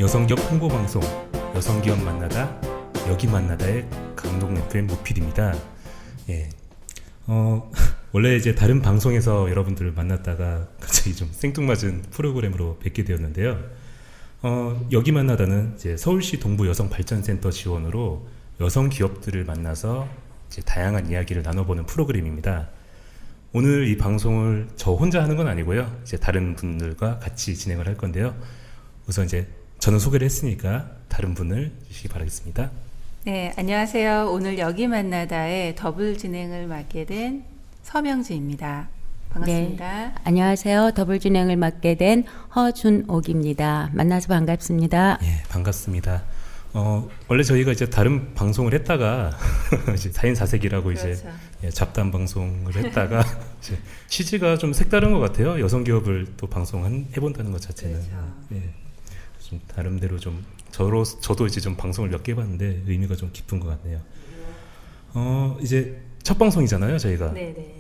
여성기업 홍보방송 여성기업 만나다 여기 만나다의 강동 FM 모피디입니다. 예. 원래 이제 다른 방송에서 여러분들을 만났다가 갑자기 좀 생뚱맞은 프로그램으로 뵙게 되었는데요. 여기 만나다는 이제 서울시 동부 여성발전센터 지원으로 여성 기업들을 만나서 이제 다양한 이야기를 나눠보는 프로그램입니다. 오늘 이 방송을 저 혼자 하는 건 아니고요. 이제 다른 분들과 같이 진행을 할 건데요. 우선 이제 저는 소개를 했으니까 다른 분을 주시기 바라겠습니다. 네, 안녕하세요. 오늘 여기 만나다의 더블 진행을 맡게 된 서명주입니다. 반갑습니다. 네, 안녕하세요. 더블 진행을 맡게 된 허준옥입니다. 만나서 반갑습니다. 예, 반갑습니다. 원래 저희가 이제 다른 방송을 했다가 이제 4인 4색이라고 그렇죠. 이제 예, 잡담 방송을 했다가 이제 취지가 좀 색다른 것 같아요. 여성 기업을 또 해본다는 것 자체는 그렇죠. 예, 좀 다른대로 좀 저도 이제 좀 방송을 몇 개 봤는데 의미가 좀 깊은 것 같네요. 이제 첫 방송이잖아요, 저희가. 네네.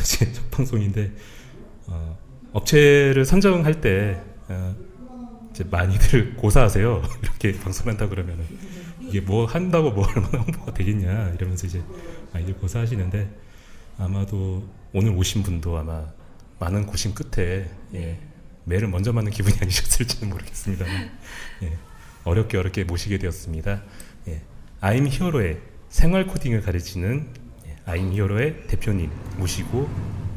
이제 첫 방송인데 업체를 선정할 때 이제 많이들 고사하세요. 이렇게 방송한다 그러면은 이게 뭐 한다고 뭐 얼마나 홍보가 되겠냐 이러면서 이제 많이들 고사하시는데 아마도 오늘 오신 분도 아마 많은 고심 끝에 예, 매를 먼저 맞는 기분이 아니셨을지는 모르겠습니다. 예, 어렵게 모시게 되었습니다. 예, I'm 히어로의 생활 코딩을 가르치는 I'm 히어로의 대표님 모시고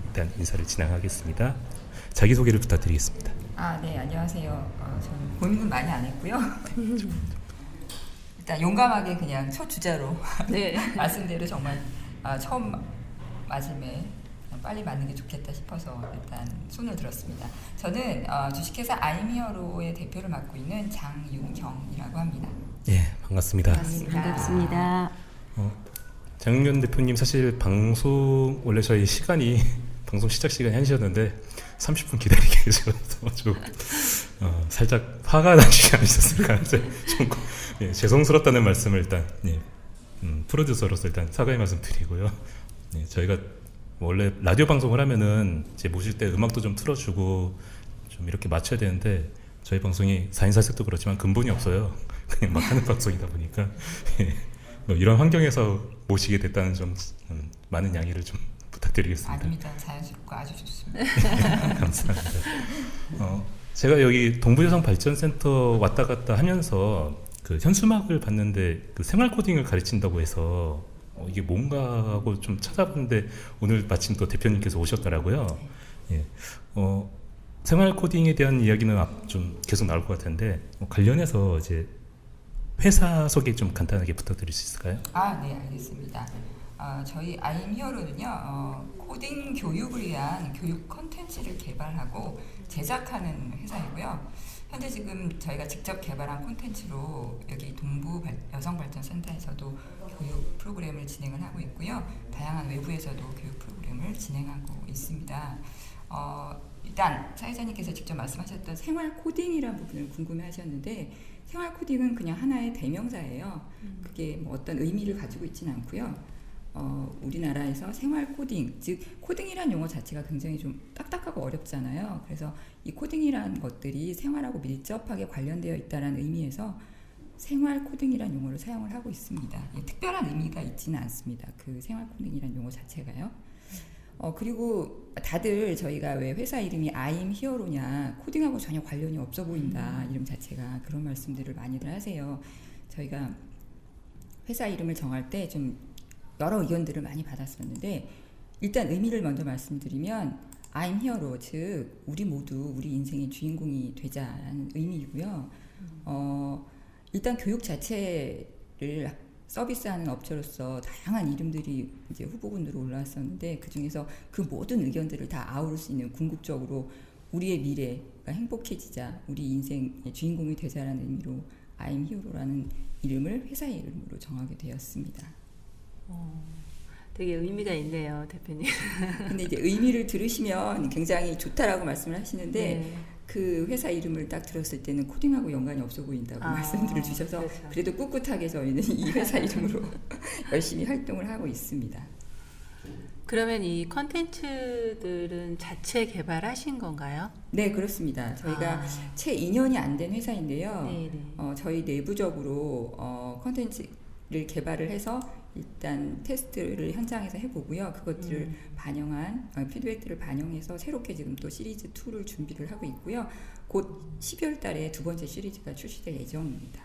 일단 인사를 진행하겠습니다. 자기소개를 부탁드리겠습니다. 네, 안녕하세요. 저는 고민은 많이 안 했고요. 일단 용감하게 그냥 첫 주자로 네. 말씀대로 정말 처음 맞음에 그냥 빨리 맞는 게 좋겠다 싶어서 일단 손을 들었습니다. 저는 주식회사 아이미어로의 대표를 맡고 있는 장윤경이라고 합니다. 예, 반갑습니다. 반갑습니다. 장윤경 대표님 사실 방송 원래 저희 시간이 방송 시작 시간이 1시였는데 30분 기다리게 해주셔서 좀 살짝 화가 나시지 않으셨을까 좀 예, 죄송스럽다는 말씀을 일단 예, 프로듀서로서 일단 사과의 말씀 드리고요. 예, 저희가 원래 라디오 방송을 하면은 이제 모실 때 음악도 좀 틀어주고 좀 이렇게 맞춰야 되는데 저희 방송이 4인 4색도 그렇지만 근본이 없어요. 그냥 막 하는 방송이다 보니까 예, 이런 환경에서 모시게 됐다는 점 많은 양해를 좀 부탁드리겠습니다. 아닙니다. 자연스럽고 아주 좋습니다. 감사합니다. 제가 여기 동부여성발전센터 왔다 갔다 하면서 그 현수막을 봤는데 그 생활 코딩을 가르친다고 해서 이게 뭔가 하고 좀 찾아봤는데 오늘 마침 또 대표님께서 오셨더라고요. 예. 생활 코딩에 대한 이야기는 좀 계속 나올 것 같은데 관련해서 이제 회사 소개 좀 간단하게 부탁드릴 수 있을까요? 네, 알겠습니다. 저희 아이미어로는요, 코딩 교육을 위한 교육 콘텐츠를 개발하고 제작하는 회사이고요. 현재 지금 저희가 직접 개발한 콘텐츠로 여기 동부 여성발전센터에서도 교육 프로그램을 진행을 하고 있고요. 다양한 외부에서도 교육 프로그램을 진행하고 있습니다. 일단 사회자님께서 직접 말씀하셨던 생활 코딩이라는 부분을 궁금해하셨는데 생활 코딩은 그냥 하나의 대명사예요. 그게 뭐 어떤 의미를 가지고 있지는 않고요. 우리나라에서 생활 코딩, 즉 코딩이라는 용어 자체가 굉장히 좀 딱딱하고 어렵잖아요. 그래서 이 코딩이라는 것들이 생활하고 밀접하게 관련되어 있다는 의미에서 생활 코딩이라는 용어를 사용을 하고 있습니다. 특별한 의미가 있지는 않습니다. 그 생활 코딩이라는 용어 자체가요. 그리고 다들 저희가 왜 회사 이름이 I'm 히어로냐, 코딩하고 전혀 관련이 없어 보인다, 이름 자체가 그런 말씀들을 많이들 하세요. 저희가 회사 이름을 정할 때 좀 여러 의견들을 많이 받았었는데 일단 의미를 먼저 말씀드리면 I'm hero, 즉 우리 모두 우리 인생의 주인공이 되자라는 의미이고요. 일단 교육 자체를 서비스하는 업체로서 다양한 이름들이 이제 후보군으로 올라왔었는데 그 중에서 그 모든 의견들을 다 아우를 수 있는 궁극적으로 우리의 미래가 행복해지자, 우리 인생의 주인공이 되자라는 의미로 I'm hero라는 이름을 회사의 이름으로 정하게 되었습니다. 되게 의미가 있네요, 대표님. 근데 이제 의미를 들으시면 굉장히 좋다라고 말씀을 하시는데 네. 그 회사 이름을 딱 들었을 때는 코딩하고 연관이 없어 보인다고 말씀들을 주셔서 그렇죠. 그래도 꿋꿋하게 저희는 이 회사 이름으로 열심히 활동을 하고 있습니다. 그러면 이 컨텐츠들은 자체 개발하신 건가요? 네, 그렇습니다. 저희가 채 2년이 안 된 회사인데요. 네네. 저희 내부적으로 컨텐츠를 개발을 해서 일단 테스트를 현장에서 해보고요. 그것들을 반영한 피드백들을 반영해서 새롭게 지금 또 시리즈 2를 준비를 하고 있고요. 곧 12월 달에 두 번째 시리즈가 출시될 예정입니다.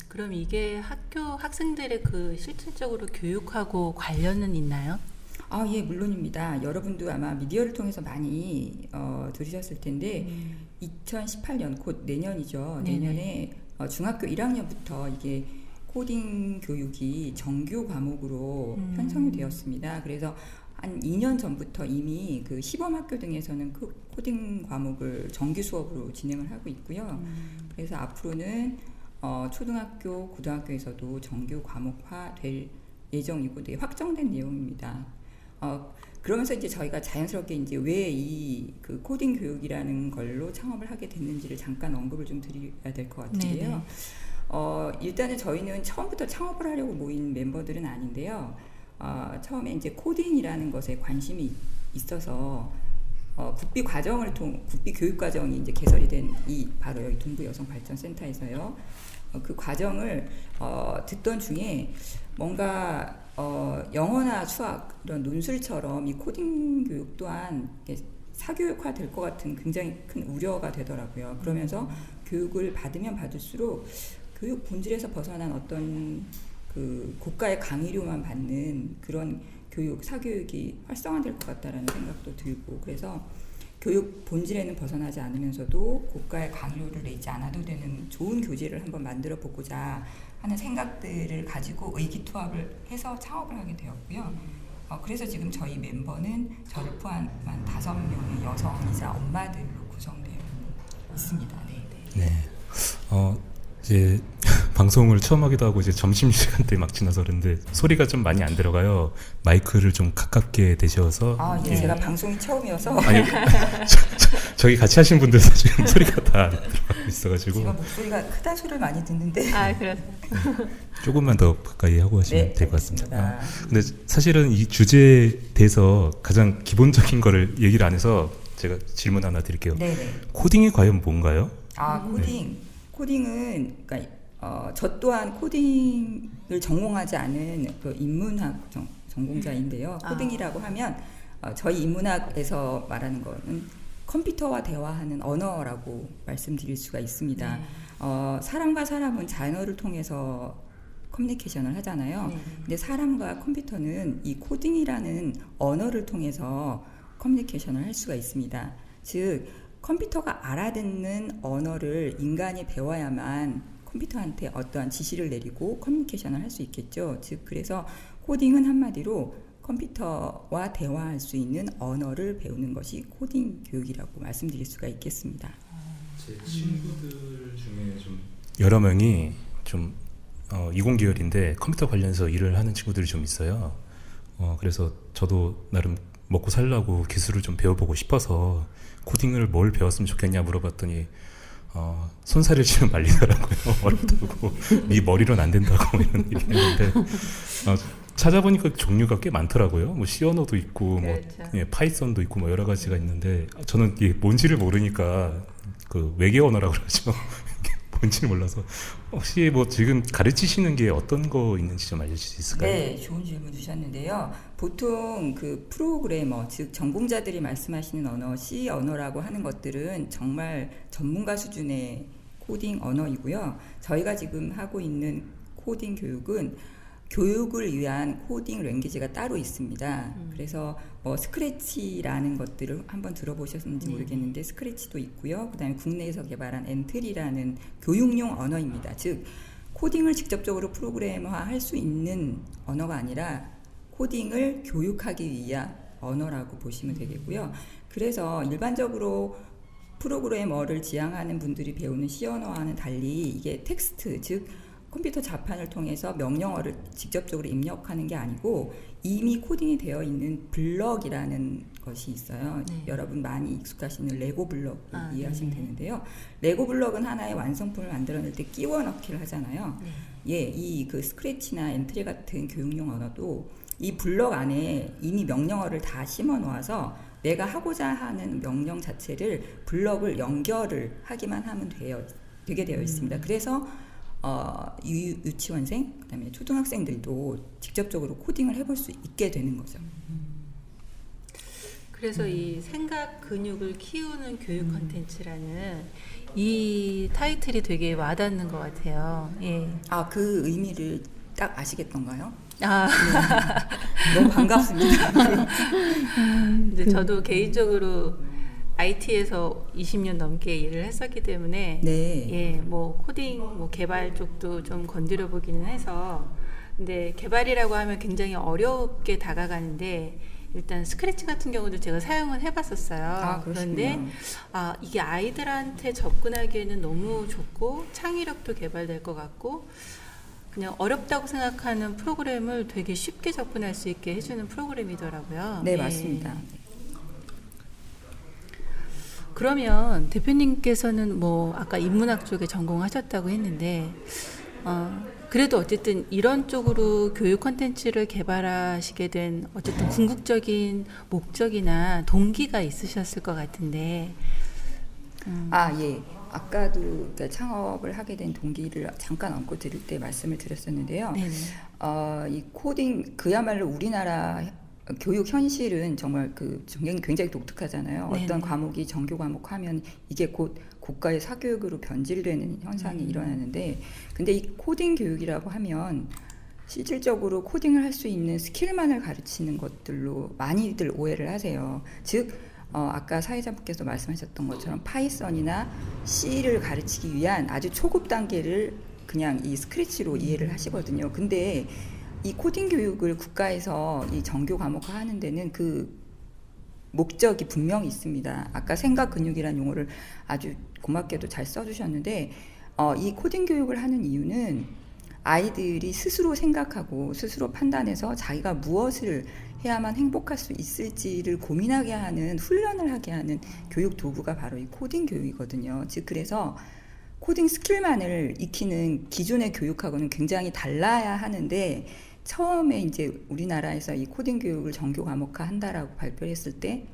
그럼 이게 학생들의 그 실질적으로 교육하고 관련은 있나요? 예, 물론입니다. 여러분도 아마 미디어를 통해서 많이 들으셨을 텐데 2018년 곧 내년이죠. 네네. 내년에 중학교 1학년부터 이게 코딩 교육이 정규 과목으로 편성이 되었습니다. 그래서 한 2년 전부터 이미 그 시범학교 등에서는 그 코딩 과목을 정규 수업으로 진행을 하고 있고요. 그래서 앞으로는 초등학교, 고등학교에서도 정규 과목화 될 예정이고 되게 확정된 내용입니다. 그러면서 이제 저희가 자연스럽게 이제 왜 이 그 코딩 교육이라는 걸로 창업을 하게 됐는지를 잠깐 언급을 좀 드려야 될 것 같은데요. 네네. 일단은 저희는 처음부터 창업을 하려고 모인 멤버들은 아닌데요. 처음에 이제 코딩이라는 것에 관심이 있어서 국비 교육 과정이 이제 개설이 된 바로 여기 동부 여성발전센터에서요. 그 과정을 듣던 중에 뭔가 영어나 수학 이런 논술처럼 이 코딩 교육 또한 사교육화 될 것 같은 굉장히 큰 우려가 되더라고요. 그러면서 교육을 받으면 받을수록 교육 본질에서 벗어난 어떤 그 고가의 강의료만 받는 그런 사교육이 활성화될 것 같다라는 생각도 들고, 그래서 교육 본질에는 벗어나지 않으면서도 고가의 강의료를 내지 않아도 되는 좋은 교재를 한번 만들어 보고자 하는 생각들을 가지고 의기투합을 해서 창업을 하게 되었고요. 그래서 지금 저희 멤버는 저를 포함한 5명의 여성이자 엄마들로 구성되어 있습니다. 네. 이제 방송을 처음 하기도 하고 이제 점심시간 때 막 지나서 그런데 소리가 좀 많이 안 들어가요. 마이크를 좀 가깝게 대셔서. 예, 제가 방송이 처음이어서 아니, 저기 같이 하신 분들도 지금 소리가 다 안 들어가고 있어가지고. 제가 목소리가 크다 소리를 많이 듣는데. 그렇습니다. 조금만 더 가까이 하고 하시면 네, 될 것 같습니다. 알겠습니다. 근데 사실은 이 주제에 대해서 가장 기본적인 거를 얘기를 안 해서 제가 질문 하나 드릴게요. 네네. 코딩이 과연 뭔가요? 코딩은 그러니까 저 또한 코딩을 전공하지 않은 그 인문학 전공자인데요. 코딩이라고 하면 저희 인문학에서 말하는 거는 컴퓨터와 대화하는 언어라고 말씀드릴 수가 있습니다. 사람과 사람은 단어를 통해서 커뮤니케이션을 하잖아요. 근데 사람과 컴퓨터는 이 코딩이라는 언어를 통해서 커뮤니케이션을 할 수가 있습니다. 즉 컴퓨터가 알아듣는 언어를 인간이 배워야만 컴퓨터한테 어떠한 지시를 내리고 커뮤니케이션을 할 수 있겠죠. 즉 그래서 코딩은 한마디로 컴퓨터와 대화할 수 있는 언어를 배우는 것이 코딩 교육이라고 말씀드릴 수가 있겠습니다. 제 친구들 중에 좀 여러 명이 좀 이공계열인데 컴퓨터 관련해서 일을 하는 친구들이 좀 있어요. 그래서 저도 나름 먹고 살려고 기술을 좀 배워보고 싶어서 코딩을 뭘 배웠으면 좋겠냐 물어봤더니 손살을 치면 말리더라고요. 어렵다고. 네 머리로는 안 된다고 이런 얘기 했는데 찾아보니까 종류가 꽤 많더라고요. 뭐 C 언어도 있고 그렇죠. 파이썬도 있고 뭐 여러 가지가 있는데 저는 이게 뭔지를 모르니까 그 외계 언어라고 그러죠. 뭔지를 몰라서 혹시 뭐 지금 가르치시는 게 어떤 거 있는지 좀 알려주실 수 있을까요? 네, 좋은 질문 주셨는데요. 보통 그 프로그래머, 즉 전공자들이 말씀하시는 언어, C 언어라고 하는 것들은 정말 전문가 수준의 코딩 언어이고요. 저희가 지금 하고 있는 코딩 교육은 교육을 위한 코딩 랭귀지가 따로 있습니다. 그래서 스크래치라는 것들을 한번 들어보셨는지 모르겠는데 스크래치도 있고요. 그다음에 국내에서 개발한 엔트리라는 교육용 언어입니다. 즉 코딩을 직접적으로 프로그래머화할 수 있는 언어가 아니라 코딩을 교육하기 위한 언어라고 보시면 되겠고요. 그래서 일반적으로 프로그래머를 지향하는 분들이 배우는 C 언어와는 달리 이게 텍스트, 즉 컴퓨터 자판을 통해서 명령어를 직접적으로 입력하는 게 아니고 이미 코딩이 되어 있는 블럭이라는 것이 있어요. 여러분 많이 익숙하시는 레고 블럭 이해하시면 되는데요. 레고 블럭은 하나의 완성품을 만들어낼 때 끼워 넣기를 하잖아요. 이 그 스크래치나 엔트리 같은 교육용 언어도 이 블럭 안에 이미 명령어를 다 심어 놓아서 내가 하고자 하는 명령 자체를 블럭을 연결을 하기만 하면 되게 되어 있습니다. 그래서 유치원생, 그다음에 초등학생들도 직접적으로 코딩을 해볼 수 있게 되는 거죠. 그래서 이 생각 근육을 키우는 교육 콘텐츠라는 이 타이틀이 되게 와닿는 것 같아요. 예. 아, 그 의미를 딱 아시겠던가요? 아, 너무 반갑습니다. 근데 저도 개인적으로 IT에서 20년 넘게 일을 했었기 때문에 네. 예, 뭐 코딩, 뭐 개발 쪽도 좀 건드려 보기는 해서 근데 개발이라고 하면 굉장히 어렵게 다가가는데 일단 스크래치 같은 경우도 제가 사용을 해봤었어요. 아, 그런데 그러시군요. 이게 아이들한테 접근하기에는 너무 좋고 창의력도 개발될 것 같고 그냥 어렵다고 생각하는 프로그램을 되게 쉽게 접근할 수 있게 해주는 프로그램이더라고요. 네, 예. 맞습니다. 그러면 대표님께서는 뭐 아까 인문학 쪽에 전공하셨다고 했는데 그래도 어쨌든 이런 쪽으로 교육 콘텐츠를 개발하시게 된 어쨌든 궁극적인 목적이나 동기가 있으셨을 것 같은데 아, 예. 아까도 그러니까 창업을 하게 된 동기를 잠깐 얹고 드릴 때 말씀을 드렸었는데요. 네네. 이 코딩 그야말로 우리나라 교육 현실은 정말 그 굉장히 독특하잖아요. 네네. 어떤 과목이 정규 과목 하면 이게 곧 고가의 사교육으로 변질되는 현상이 일어나는데, 근데 이 코딩 교육이라고 하면 실질적으로 코딩을 할 수 있는 스킬만을 가르치는 것들로 많이들 오해를 하세요. 즉 아까 사회자분께서 말씀하셨던 것처럼 파이썬이나 C를 가르치기 위한 아주 초급 단계를 그냥 이 스크래치로 이해를 하시거든요. 근데 이 코딩 교육을 국가에서 이 정규 과목화 하는 데는 그 목적이 분명히 있습니다. 아까 생각 근육이라는 용어를 아주 고맙게도 잘 써주셨는데 이 코딩 교육을 하는 이유는 아이들이 스스로 생각하고 스스로 판단해서 자기가 무엇을 해야만 행복할 수 있을지를 고민하게 하는 훈련을 하게 하는 교육 도구가 바로 이 코딩 교육이거든요. 즉 그래서 코딩 스킬만을 익히는 기존의 교육하고는 굉장히 달라야 하는데 처음에 이제 우리나라에서 이 코딩 교육을 정규 과목화 한다라고 발표했을 때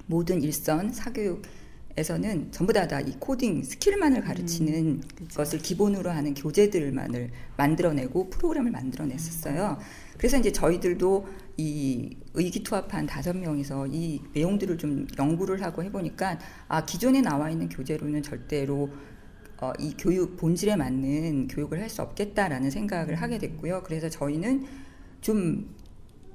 모든 일선 사교육에서는 전부 다 이 코딩 스킬만을 가르치는 것을 기본으로 하는 교재들만을 만들어내고 프로그램을 만들어냈었어요. 그래서 이제 저희들도 이 의기투합한 5명이서 이 내용들을 좀 연구를 하고 해보니까 기존에 나와 있는 교재로는 절대로 이 교육 본질에 맞는 교육을 할 수 없겠다라는 생각을 하게 됐고요. 그래서 저희는 좀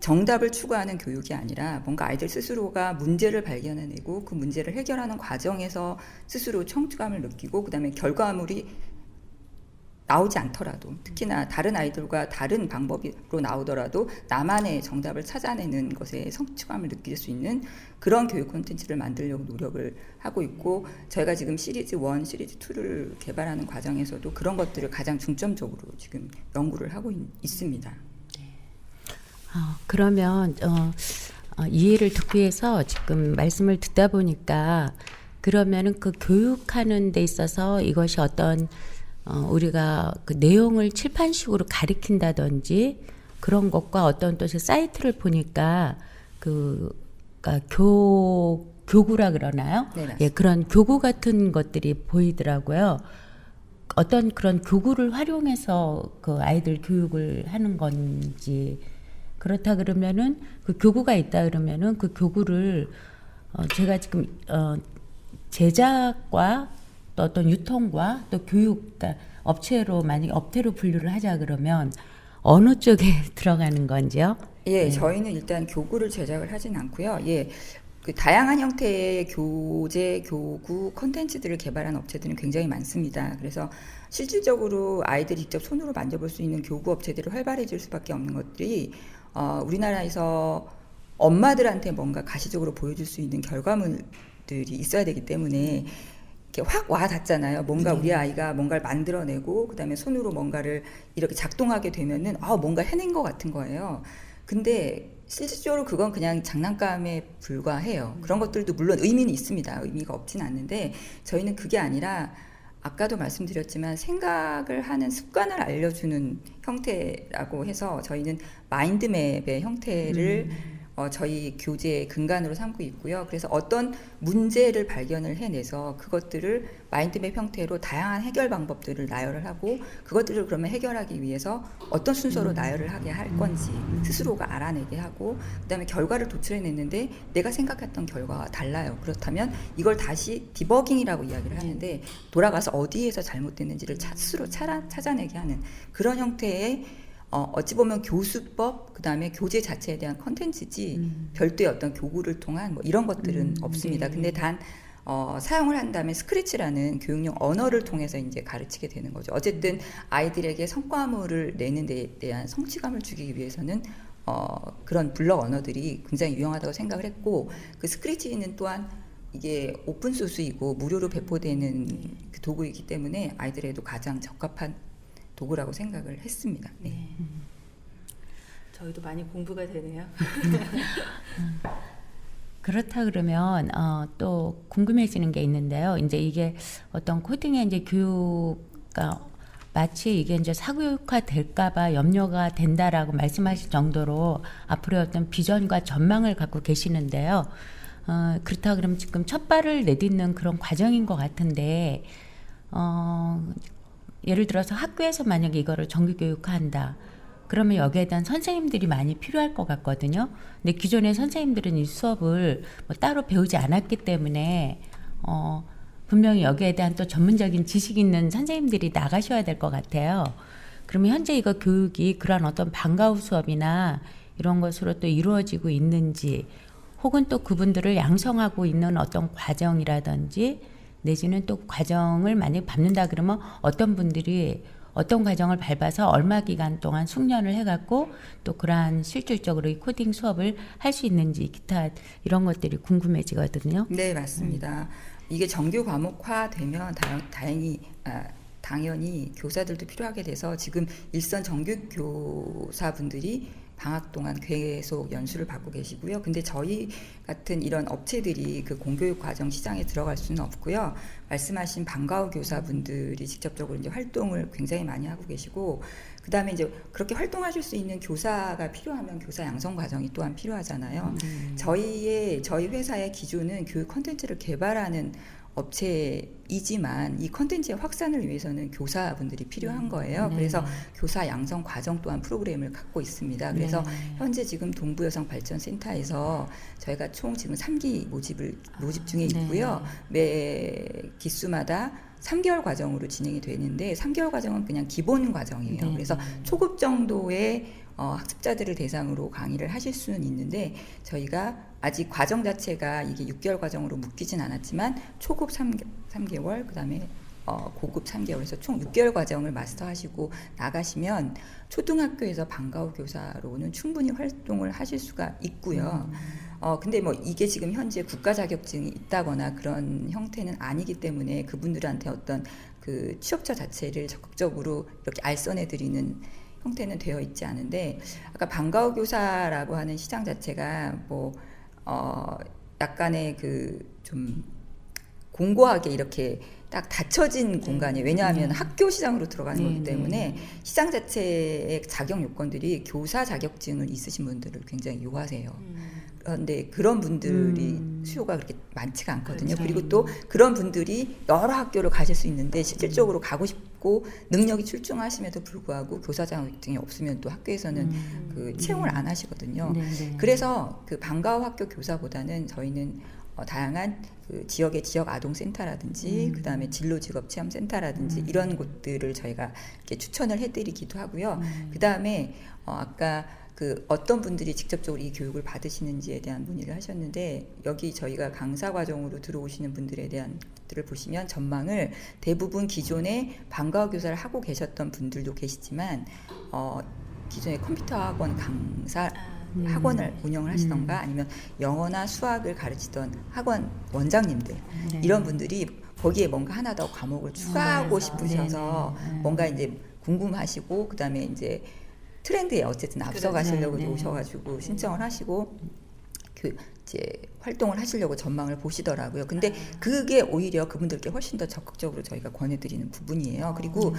정답을 추구하는 교육이 아니라 뭔가 아이들 스스로가 문제를 발견해내고 그 문제를 해결하는 과정에서 스스로 성취감을 느끼고 그다음에 결과물이 나오지 않더라도 특히나 다른 아이들과 다른 방법으로 나오더라도 나만의 정답을 찾아내는 것에 성취감을 느낄 수 있는 그런 교육 콘텐츠를 만들려고 노력을 하고 있고 저희가 지금 시리즈 1, 시리즈 2를 개발하는 과정에서도 그런 것들을 가장 중점적으로 지금 연구를 하고 있습니다. 그러면 이해를 듣기 위해서 지금 말씀을 듣다 보니까 그러면은 그 교육하는 데 있어서 이것이 어떤 우리가 그 내용을 칠판식으로 가리킨다든지 그런 것과 어떤 또 사이트를 보니까 그러니까 교구라 그러나요? 네, 예, 그런 교구 같은 것들이 보이더라고요. 어떤 그런 교구를 활용해서 그 아이들 교육을 하는 건지 그렇다 그러면은 그 교구가 있다 그러면은 그 교구를 제가 지금 제작과 또 어떤 유통과 또 교육, 그러니까 업체로 만약에 업태로 분류를 하자 그러면 어느 쪽에 들어가는 건지요? 예, 저희는 일단 교구를 제작을 하진 않고요. 예, 그 다양한 형태의 교재, 교구, 콘텐츠들을 개발한 업체들은 굉장히 많습니다. 그래서 실질적으로 아이들이 직접 손으로 만져볼 수 있는 교구 업체들이 활발해질 수밖에 없는 것들이 우리나라에서 엄마들한테 뭔가 가시적으로 보여줄 수 있는 결과물들이 있어야 되기 때문에 이렇게 확 와닿잖아요. 뭔가 우리 아이가 뭔가를 만들어내고 그다음에 손으로 뭔가를 이렇게 작동하게 되면은 뭔가 해낸 것 같은 거예요. 근데 실질적으로 그건 그냥 장난감에 불과해요. 그런 것들도 물론 의미는 있습니다. 의미가 없진 않는데 저희는 그게 아니라 아까도 말씀드렸지만 생각을 하는 습관을 알려주는 형태라고 해서 저희는 마인드맵의 형태를 저희 교재의 근간으로 삼고 있고요. 그래서 어떤 문제를 발견을 해내서 그것들을 마인드맵 형태로 다양한 해결 방법들을 나열을 하고 그것들을 그러면 해결하기 위해서 어떤 순서로 나열을 하게 할 건지 스스로가 알아내게 하고 그다음에 결과를 도출해냈는데 내가 생각했던 결과와 달라요. 그렇다면 이걸 다시 디버깅이라고 이야기를 하는데 돌아가서 어디에서 잘못됐는지를 스스로 찾아내게 하는 그런 형태의 어찌 보면 교수법, 그 다음에 교재 자체에 대한 컨텐츠지 별도의 어떤 교구를 통한 뭐 이런 것들은 없습니다. 네. 근데 단 사용을 한 다음에 스크래치라는 교육용 언어를 통해서 이제 가르치게 되는 거죠. 어쨌든 아이들에게 성과물을 내는 데 대한 성취감을 주기 위해서는 그런 블럭 언어들이 굉장히 유용하다고 생각을 했고 그 스크래치는 또한 이게 오픈소스이고 무료로 배포되는 그 도구이기 때문에 아이들에도 가장 적합한 도구라고 생각을 했습니다. 네. 저희도 많이 공부가 되네요. 그렇다 그러면 또 궁금해지는 게 있는데요. 이제 이게 어떤 코딩의 이제 교육가 마치 이게 이제 사교육화 될까봐 염려가 된다라고 말씀하실 정도로 앞으로의 어떤 비전과 전망을 갖고 계시는데요. 그렇다 그러면 지금 첫 발을 내딛는 그런 과정인 것 같은데, 예를 들어서 학교에서 만약에 이거를 정규교육화한다. 그러면 여기에 대한 선생님들이 많이 필요할 것 같거든요. 근데 기존의 선생님들은 이 수업을 뭐 따로 배우지 않았기 때문에 분명히 여기에 대한 또 전문적인 지식 있는 선생님들이 나가셔야 될 것 같아요. 그러면 현재 이거 교육이 그런 어떤 방과 후 수업이나 이런 것으로 또 이루어지고 있는지 혹은 또 그분들을 양성하고 있는 어떤 과정이라든지 내지는 또 과정을 만약에 밟는다 그러면 어떤 분들이 어떤 과정을 밟아서 얼마 기간 동안 숙련을 해갖고 또 그러한 실질적으로 이 코딩 수업을 할 수 있는지 기타 이런 것들이 궁금해지거든요. 네, 맞습니다. 이게 정규 과목화 되면 당연히 교사들도 필요하게 돼서 지금 일선 정규 교사분들이 방학 동안 계속 연수를 받고 계시고요. 근데 저희 같은 이런 업체들이 그 공교육 과정 시장에 들어갈 수는 없고요. 말씀하신 방과 후 교사분들이 직접적으로 이제 활동을 굉장히 많이 하고 계시고, 그 다음에 이제 그렇게 활동하실 수 있는 교사가 필요하면 교사 양성 과정이 또한 필요하잖아요. 저희 회사의 기조는 교육 콘텐츠를 개발하는 업체이지만 이 컨텐츠의 확산을 위해서는 교사분들이 필요한 거예요. 네. 그래서 교사 양성 과정 또한 프로그램을 갖고 있습니다. 그래서 현재 지금 동부여성발전센터에서 저희가 총 지금 3기 모집 중에 있고요. 매 기수마다 3개월 과정으로 진행이 되는데 3개월 과정은 그냥 기본 과정이에요. 네. 그래서 초급 정도의 학습자들을 대상으로 강의를 하실 수는 있는데 저희가 아직 과정 자체가 이게 6개월 과정으로 묶이진 않았지만 초급 3개월 그다음에 고급 3개월 해서 총 6개월 과정을 마스터하시고 나가시면 초등학교에서 방과 후 교사로는 충분히 활동을 하실 수가 있고요. 근데 뭐 이게 지금 현재 국가 자격증이 있다거나 그런 형태는 아니기 때문에 그분들한테 어떤 그 취업자 자체를 적극적으로 이렇게 알선해 드리는 형태는 되어 있지 않은데 아까 방과 후 교사라고 하는 시장 자체가 뭐 약간의 그 좀 공고하게 이렇게 딱 닫혀진 공간이에요. 왜냐하면 학교 시장으로 들어가는 거기 때문에 시장 자체의 자격 요건들이 교사 자격증을 있으신 분들을 굉장히 요하세요. 그런데 그런 분들이 수요가 그렇게 많지가 않거든요. 그렇죠. 그리고 또 그런 분들이 여러 학교를 가실 수 있는데 실질적으로 가고 싶고 능력이 출중하심에도 불구하고 교사 자격증이 없으면 또 학교에서는 그 채용을 안 하시거든요. 그래서 그 방과 후 학교 교사보다는 저희는 다양한 그 지역의 지역 아동센터라든지 그다음에 진로 직업 체험 센터라든지 이런 곳들을 저희가 이렇게 추천을 해드리기도 하고요. 그다음에 아까 그 어떤 분들이 직접적으로 이 교육을 받으시는지에 대한 문의를 하셨는데 여기 저희가 강사 과정으로 들어오시는 분들에 대한 것들을 보시면 전망을 대부분 기존에 방과 후 교사를 하고 계셨던 분들도 계시지만 기존에 컴퓨터 학원 강사 학원을 운영을 하시던가 아니면 영어나 수학을 가르치던 학원 원장님들 이런 분들이 거기에 뭔가 하나 더 과목을 추가하고 싶으셔서 뭔가 이제 궁금하시고 그다음에 이제 트렌드에 어쨌든 앞서가시려고 오셔가지고 신청을 하시고 이제 활동을 하시려고 전망을 보시더라고요. 근데 그게 오히려 그분들께 훨씬 더 적극적으로 저희가 권해드리는 부분이에요. 그리고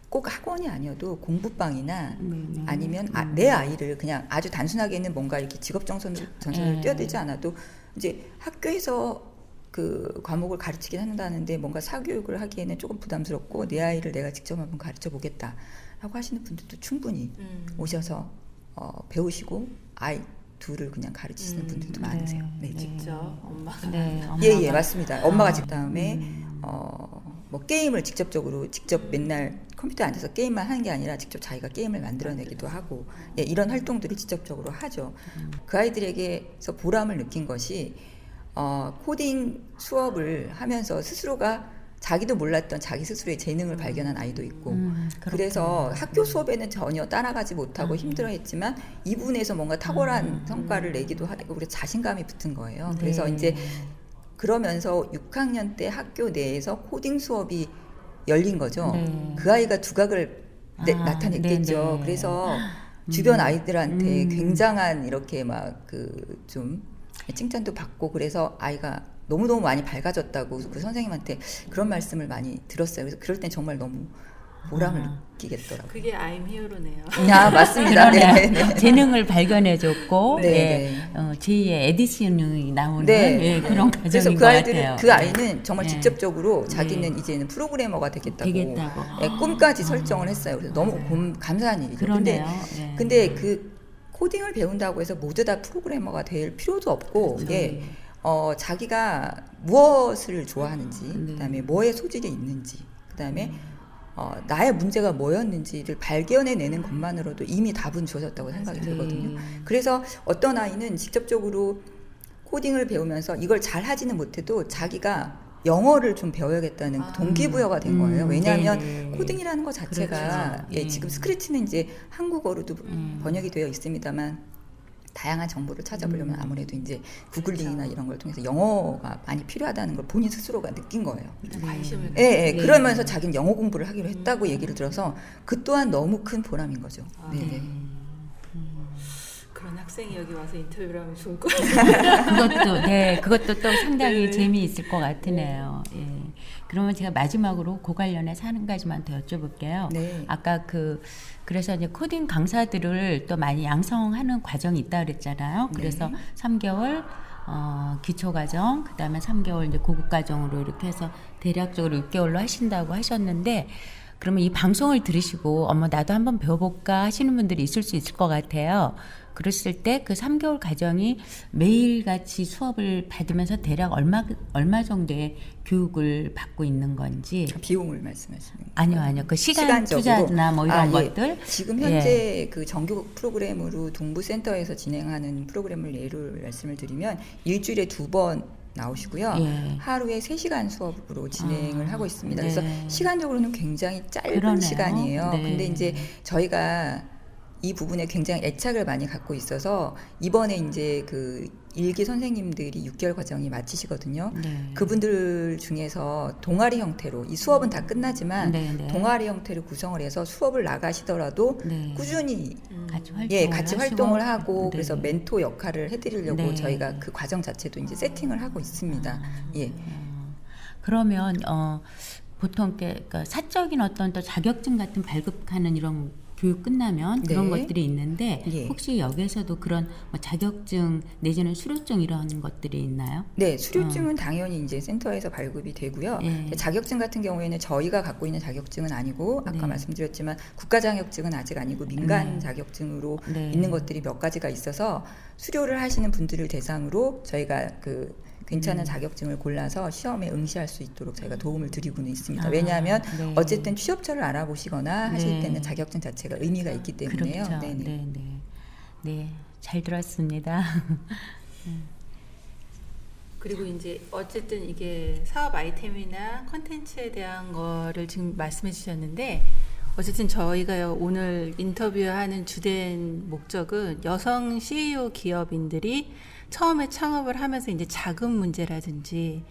꼭 학원이 아니어도 공부방이나 아니면 내 아이를 그냥 아주 단순하게는 뭔가 이렇게 직업 전선을 뛰어들지 않아도 이제 학교에서 그 과목을 가르치긴 한다는데 뭔가 사교육을 하기에는 조금 부담스럽고 내 아이를 내가 직접 한번 가르쳐 보겠다라고 하시는 분들도 충분히 오셔서 배우시고 아이 둘을 그냥 가르치시는 분들도 많으세요. 네, 직접 엄마가 예, 맞습니다. 엄마가 집 다음에 뭐 게임을 직접 맨날 컴퓨터에 앉아서 게임만 하는 게 아니라 직접 자기가 게임을 만들어내기도 하고 예, 이런 활동들을 직접적으로 하죠. 그 아이들에게서 보람을 느낀 것이 코딩 수업을 하면서 스스로가 자기도 몰랐던 자기 스스로의 재능을 발견한 아이도 있고 그래서 학교 수업에는 전혀 따라가지 못하고 힘들어했지만 이 부분에서 뭔가 탁월한 성과를 내기도 하고 그래서 자신감이 붙은 거예요. 그래서 이제 그러면서 6학년 때 학교 내에서 코딩 수업이 열린 거죠. 그 아이가 두각을 나타냈겠죠. 그래서 주변 아이들한테 굉장한 이렇게 막 그 좀 칭찬도 받고 그래서 아이가 너무너무 많이 밝아졌다고 그 선생님한테 그런 말씀을 많이 들었어요. 그래서 그럴 땐 정말 너무 보람을 느끼겠더라고요. 그게 I'm Hero네요. 아, 맞습니다. 네. 재능을 발견해줬고 네. 제2의 에디슨이 나오는 네. 그런 그래서 과정인 그 것 아이들은 같아요. 그 아이는 정말 직접적으로 자기는 이제는 프로그래머가 되겠다고 예, 꿈까지 설정을 했어요. 그래서 너무 감사한 일이죠. 그러네요. 근데 그 코딩을 배운다고 해서 모두 다 프로그래머가 될 필요도 없고 예. 자기가 무엇을 좋아하는지, 그다음에 뭐에 소질이 있는지, 그다음에 나의 문제가 뭐였는지를 발견해내는 것만으로도 이미 답은 주어졌다고 생각이 들거든요. 그래서 어떤 아이는 직접적으로 코딩을 배우면서 이걸 잘 하지는 못해도 자기가 영어를 좀 배워야겠다는 동기부여가 된 거예요. 왜냐하면 코딩이라는 것 자체가 예, 지금 스크래치는 이제 한국어로도 번역이 되어 있습니다만 다양한 정보를 찾아보려면 아무래도 이제 구글링이나 이런 걸 통해서 영어가 많이 필요하다는 걸 본인 스스로가 느낀 거예요. 관심을 예, 그러면서 자기는 영어 공부를 하기로 했다고 얘기를 들어서 그 또한 너무 큰 보람인 거죠. 네. 그런 학생이 여기 와서 인터뷰를 하면 좋을 것 같아요. 그것도 또 상당히 재미있을 것 같으네요. 예. 그러면 제가 마지막으로 그 관련해서 한 가지만 더 여쭤볼게요. 네. 아까 그래서 이제 코딩 강사들을 또 많이 양성하는 과정이 있다 그랬잖아요. 그래서 3개월 기초 과정, 그다음에 3개월 이제 고급 과정으로 이렇게 해서 대략적으로 6개월로 하신다고 하셨는데 그러면 이 방송을 들으시고 어머 나도 한번 배워볼까 하시는 분들이 있을 수 있을 것 같아요. 그랬을 때 그 3개월 과정이 매일같이 수업을 받으면서 대략 얼마 정도의 교육을 받고 있는 건지. 비용을 말씀하시는 거예요? 아니요. 그 시간 투자나 뭐 이런 것들. 지금 현재 그 정규 프로그램으로 동부센터에서 진행하는 프로그램을 예를 말씀을 드리면 일주일에 2번 나오시고요. 하루에 3시간 수업으로 진행을 하고 있습니다. 그래서 시간적으로는 굉장히 짧은 시간이에요. 근데 이제 저희가 이 부분에 굉장히 애착을 많이 갖고 있어서 이번에 이제 그 일기 선생님들이 6개월 과정이 마치시거든요. 그분들 중에서 동아리 형태로 이 수업은 다 끝나지만 동아리 형태로 구성을 해서 수업을 나가시더라도 꾸준히 같이 활동을 하고 그래서 멘토 역할을 해드리려고 저희가 그 과정 자체도 이제 세팅을 하고 있습니다. 그러면 보통 그러니까 사적인 어떤 또 자격증 같은 발급하는 이런 교육 끝나면 그런 것들이 있는데 혹시 여기에서도 그런 뭐 자격증 내지는 수료증 이런 것들이 있나요? 네, 수료증은 당연히 이제 센터에서 발급이 되고요. 자격증 같은 경우에는 저희가 갖고 있는 자격증은 아니고 아까 말씀드렸지만 국가 자격증은 아직 아니고 민간 자격증으로 있는 것들이 몇 가지가 있어서 수료를 하시는 분들을 대상으로 저희가 그 괜찮은 자격증을 골라서 시험에 응시할 수 있도록 저희가 도움을 드리고는 있습니다. 왜냐하면 어쨌든 취업처를 알아보시거나 하실 때는 자격증 자체가 의미가 있기 때문에요. 네, 잘 들었습니다. 그리고 이제 어쨌든 이게 사업 아이템이나 컨텐츠에 대한 거를 지금 말씀해 주셨는데 어쨌든 저희가 오늘 인터뷰하는 주된 목적은 여성 CEO 기업인들이 처음에 창업을 하면서 이제 자금 문제라든지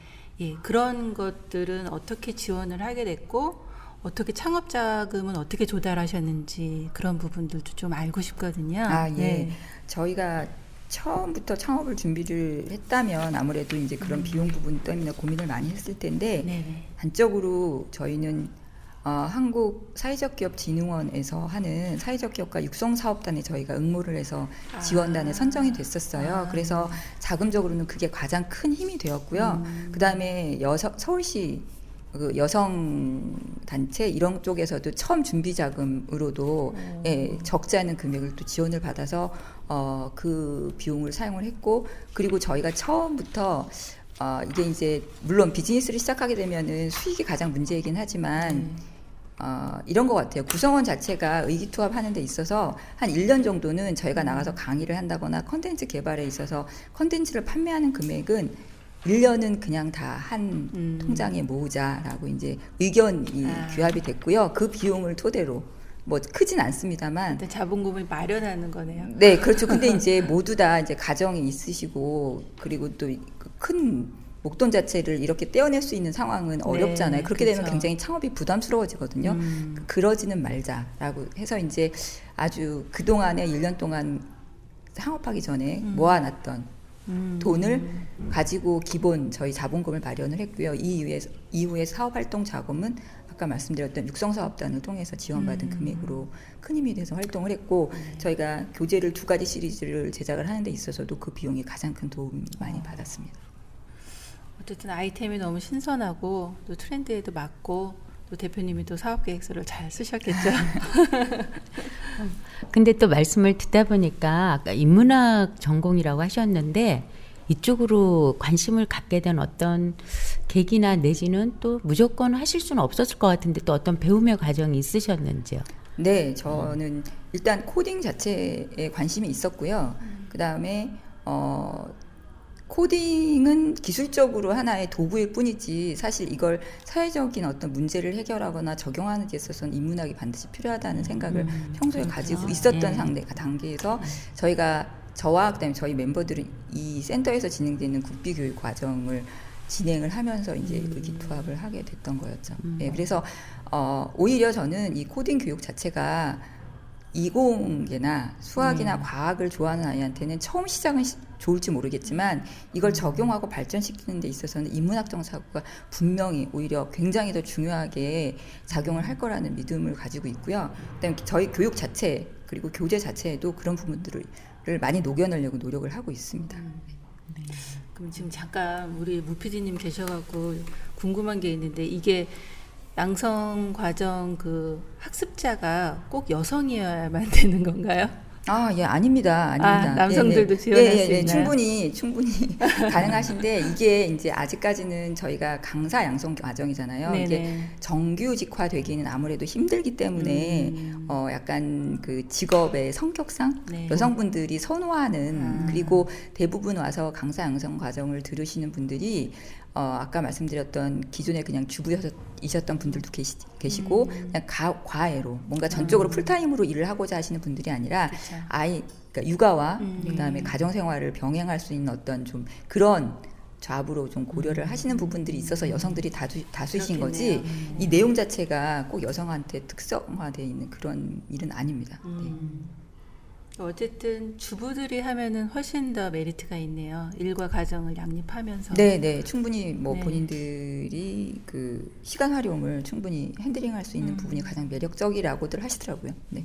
그런 것들은 어떻게 지원을 하게 됐고 어떻게 창업 자금은 어떻게 조달하셨는지 그런 부분들도 좀 알고 싶거든요. 저희가 처음부터 창업을 준비를 했다면 아무래도 이제 그런 비용 부분 때문에 고민을 많이 했을 텐데 네네. 단적으로 저희는 한국 사회적기업진흥원에서 하는 사회적기업가 육성사업단에 저희가 응모를 해서 지원단에 선정이 됐었어요. 그래서 자금적으로는 그게 가장 큰 힘이 되었고요. 그 다음에 서울시 그 여성 단체 이런 쪽에서도 처음 준비 자금으로도 예, 적지 않은 금액을 또 지원을 받아서 그 비용을 사용을 했고, 그리고 저희가 처음부터 이게 이제 물론 비즈니스를 시작하게 되면은 수익이 가장 문제이긴 하지만 이런 것 같아요. 구성원 자체가 의기투합하는 데 있어서 한 1년 정도는 저희가 나가서 강의를 한다거나 컨텐츠 개발에 있어서 컨텐츠를 판매하는 금액은 1년은 그냥 다 한 통장에 모으자라고 이제 의견이 규합이 됐고요. 그 비용을 토대로 뭐 크진 않습니다만 일단 자본금을 마련하는 거네요. 네, 그렇죠. 근데 이제 모두 다 이제 가정이 있으시고 그리고 또 큰 목돈 자체를 이렇게 떼어낼 수 있는 상황은 어렵잖아요. 그렇게 되면 그렇죠. 굉장히 창업이 부담스러워지거든요. 그러지는 말자라고 해서 이제 아주 그동안에 1년 동안 창업하기 전에 모아놨던 돈을 가지고 기본 저희 자본금을 마련을 했고요. 이후에 사업활동 자금은 아까 말씀드렸던 육성사업단을 통해서 지원받은 금액으로 큰 힘이 돼서 활동을 했고 저희가 교재를 2가지 시리즈를 제작을 하는 데 있어서도 그 비용이 가장 큰 도움을 많이 받았습니다. 어쨌든 아이템이 너무 신선하고 또 트렌드에도 맞고 또 대표님이 또 사업계획서를 잘 쓰셨겠죠. 근데 또 말씀을 듣다 보니까 아까 인문학 전공이라고 하셨는데 이쪽으로 관심을 갖게 된 어떤 계기나 내지는 또 무조건 하실 수는 없었을 것 같은데 또 어떤 배움의 과정이 있으셨는지요? 네, 저는 일단 코딩 자체에 관심이 있었고요. 그 다음에 코딩은 기술적으로 하나의 도구일 뿐이지 사실 이걸 사회적인 어떤 문제를 해결하거나 적용하는 데 있어서는 인문학이 반드시 필요하다는 생각을 평소에 가지고 있었던 단계에서 저와 그다음에 저희 멤버들은 이 센터에서 진행되는 국비교육 과정을 진행을 하면서 이제 의기투합을 하게 됐던 거였죠. 네, 그래서 오히려 저는 이 코딩 교육 자체가 이공계나 수학이나 과학을 좋아하는 아이한테는 처음 시작은 좋을지 모르겠지만 이걸 적용하고 발전시키는 데 있어서는 인문학적 사고가 분명히 오히려 굉장히 더 중요하게 작용을 할 거라는 믿음을 가지고 있고요. 그다음에 저희 교육 자체 그리고 교재 자체에도 그런 부분들을 많이 녹여내려고 노력을 하고 있습니다. 그럼 지금 잠깐 우리 무 PD님 계셔갖고 궁금한 게 있는데 이게 양성 과정 그 학습자가 꼭 여성이어야만 되는 건가요? 예, 아닙니다. 남성들도 지원할 수 있나요? 충분히 가능하신데 이게 이제 아직까지는 저희가 강사 양성 과정이잖아요. 네네. 이게 정규직화 되기는 아무래도 힘들기 때문에 약간 그 직업의 성격상 네. 여성분들이 선호하는 그리고 대부분 와서 강사 양성 과정을 들으시는 분들이 아까 말씀드렸던 기존에 그냥 주부이셨던 분들도 계시고 그냥 과외로 뭔가 전적으로 풀타임으로 일을 하고자 하시는 분들이 아니라 그쵸. 그러니까 육아와 그다음에 가정생활을 병행할 수 있는 어떤 좀 그런 잡으로 좀 고려를 하시는 부분들이 있어서 여성들이 다수이신 거지 이 내용 자체가 꼭 여성한테 특성화되어 있는 그런 일은 아닙니다. 네. 어쨌든 주부들이 하면은 훨씬 더 메리트가 있네요. 일과 가정을 양립하면서. 네, 충분히 뭐 네. 본인들이 그 시간 활용을 충분히 핸들링할 수 있는 부분이 가장 매력적이라고들 하시더라고요. 네.